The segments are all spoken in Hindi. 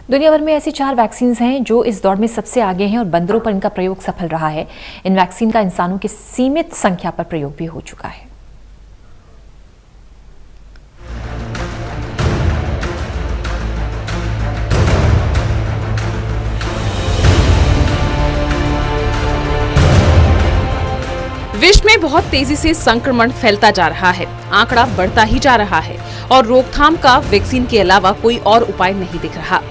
दुनिया भर में ऐसी 4 वैक्सीन हैं जो इस दौड़ में सबसे आगे हैं और बंदरों पर इनका प्रयोग सफल रहा है। इन वैक्सीन का इंसानों की सीमित संख्या पर प्रयोग भी हो चुका है। विश्व में बहुत तेजी से संक्रमण फैलता जा रहा है, आंकड़ा बढ़ता ही जा रहा है और रोकथाम का वैक्सीन के अलावा कोई और उपाय नहीं दिख रहा।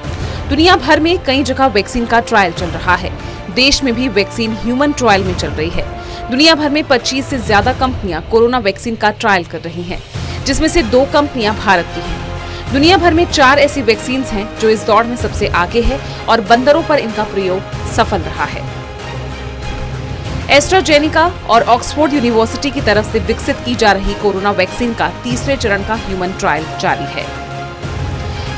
दुनिया भर में कई जगह वैक्सीन का ट्रायल चल रहा है। देश में भी वैक्सीन ह्यूमन ट्रायल में चल रही है। दुनिया भर में 25 से ज्यादा कंपनियां कोरोना वैक्सीन का ट्रायल कर रही हैं, जिसमें से 2 कंपनियां भारत की हैं। दुनिया भर में 4 ऐसी वैक्सीन हैं जो इस दौड़ में सबसे आगे है और बंदरों पर इनका प्रयोग सफल रहा है। एस्ट्राजेनेका और ऑक्सफोर्ड यूनिवर्सिटी की तरफ से विकसित की जा रही कोरोना वैक्सीन का तीसरे चरण का ह्यूमन ट्रायल जारी है।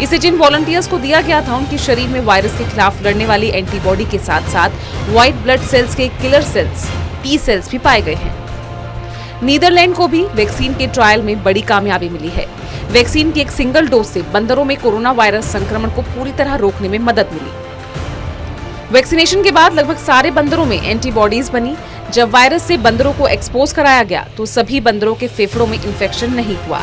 इसे जिन वॉलंटियर्स को दिया गया था, उनके शरीर में वायरस के खिलाफ लड़ने वाली एंटीबॉडी के साथ साथ व्हाइट ब्लड सेल्स के किलर सेल्स टी सेल्स भी पाए गए हैं। नीदरलैंड को भी वैक्सीन के ट्रायल में बड़ी कामयाबी मिली है। वैक्सीन की एक सिंगल डोज से बंदरों में कोरोना वायरस संक्रमण को पूरी तरह रोकने में मदद मिली। वैक्सीनेशन के बाद लगभग सारे बंदरों में एंटीबॉडीज बनी। जब वायरस से बंदरों को एक्सपोज कराया गया तो सभी बंदरों के फेफड़ों में इंफेक्शन नहीं हुआ।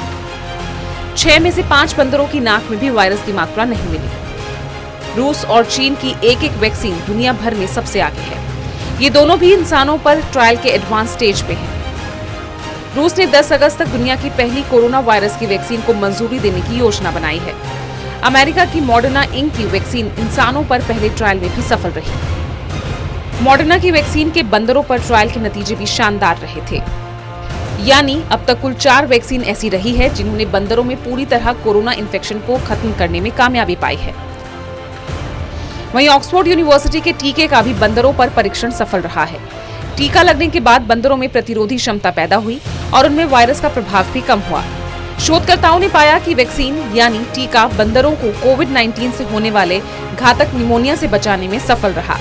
6 में से 5 बंदरों की नाक में भी वायरस की मात्रा नहीं मिली। रूस और चीन की एक वैक्सीन दुनिया भर में सबसे आगे है। ये दोनों भी इंसानों पर ट्रायल के एडवांस स्टेज पे हैं। रूस ने 10 अगस्त तक दुनिया की पहली कोरोना वायरस की वैक्सीन को मंजूरी देने की योजना बनाई है। अमेरिका की मॉडर्ना इंक की वैक्सीन इंसानों पर पहले ट्रायल में भी सफल रही। मॉडर्ना की वैक्सीन के बंदरों पर ट्रायल के नतीजे भी शानदार रहे थे। यानी अब तक कुल 4 वैक्सीन ऐसी रही है जिन्होंने बंदरों में पूरी तरह कोरोना इन्फेक्शन को खत्म करने में कामयाबी पाई है। वहीं ऑक्सफोर्ड यूनिवर्सिटी के टीके का भी बंदरों पर परीक्षण सफल रहा है। टीका लगने के बाद बंदरों में प्रतिरोधी क्षमता पैदा हुई और उनमें वायरस का प्रभाव भी कम हुआ। शोधकर्ताओं ने पाया कि वैक्सीन यानी टीका बंदरों को कोविड-19 से होने वाले घातक निमोनिया से बचाने में सफल रहा।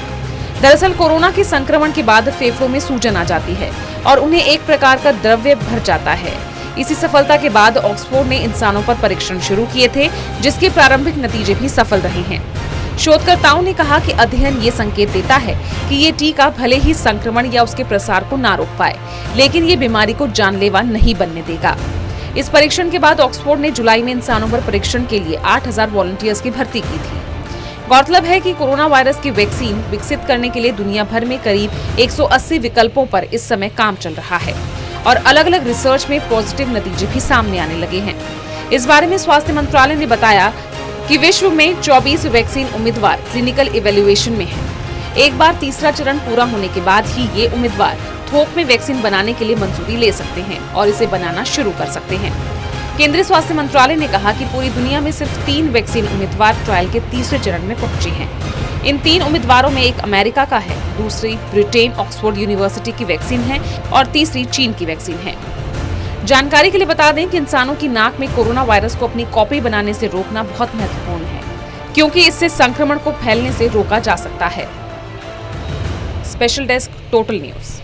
दरअसल कोरोना के संक्रमण के बाद फेफड़ों में सूजन आ जाती है और उन्हें एक प्रकार का द्रव्य भर जाता है। इसी सफलता के बाद ऑक्सफोर्ड ने इंसानों पर परीक्षण शुरू किए थे, जिसके प्रारंभिक नतीजे भी सफल रहे हैं। शोधकर्ताओं ने कहा कि अध्ययन ये संकेत देता है कि ये टीका भले ही संक्रमण या उसके प्रसार को ना रोक पाए, लेकिन ये बीमारी को जानलेवा नहीं बनने देगा। इस परीक्षण के बाद ऑक्सफोर्ड ने जुलाई में इंसानों पर परीक्षण के लिए 8000 वॉलंटियर्स की भर्ती की थी। गौरतलब है कि कोरोना वायरस की वैक्सीन विकसित करने के लिए दुनिया भर में करीब 180 विकल्पों पर इस समय काम चल रहा है और अलग अलग रिसर्च में पॉजिटिव नतीजे भी सामने आने लगे हैं। इस बारे में स्वास्थ्य मंत्रालय ने बताया कि विश्व में 24 वैक्सीन उम्मीदवार क्लिनिकल इवैल्यूएशन में हैं। एक बार तीसरा चरण पूरा होने के बाद ही ये उम्मीदवार थोक में वैक्सीन बनाने के लिए मंजूरी ले सकते हैं और इसे बनाना शुरू कर सकते हैं। केंद्रीय स्वास्थ्य मंत्रालय ने कहा कि पूरी दुनिया में सिर्फ 3 वैक्सीन उम्मीदवार ट्रायल के तीसरे चरण में पहुंचे हैं। इन 3 उम्मीदवारों में एक अमेरिका का है, दूसरी ब्रिटेन ऑक्सफोर्ड यूनिवर्सिटी की वैक्सीन है और तीसरी चीन की वैक्सीन है। जानकारी के लिए बता दें कि इंसानों की नाक में कोरोना वायरस को अपनी कॉपी बनाने से रोकना बहुत महत्वपूर्ण है, क्योंकि इससे संक्रमण को फैलने से रोका जा सकता है। Special desk, total news.